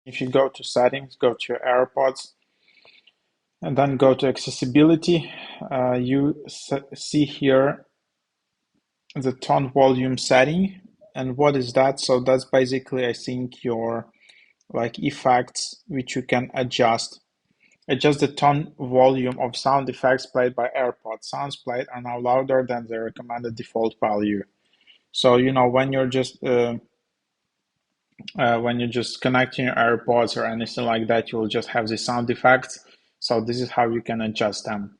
If you go to settings, go to your AirPods, and then go to accessibility, you see here the tone volume setting. And what is that? So that's basically, I think, your like effects which you can adjust. Adjust the tone volume of sound effects played by AirPods. Sounds played are now louder than the recommended default value. So when you're just connecting your AirPods or anything like that, you will just have the sound effects. So this is how you can adjust them.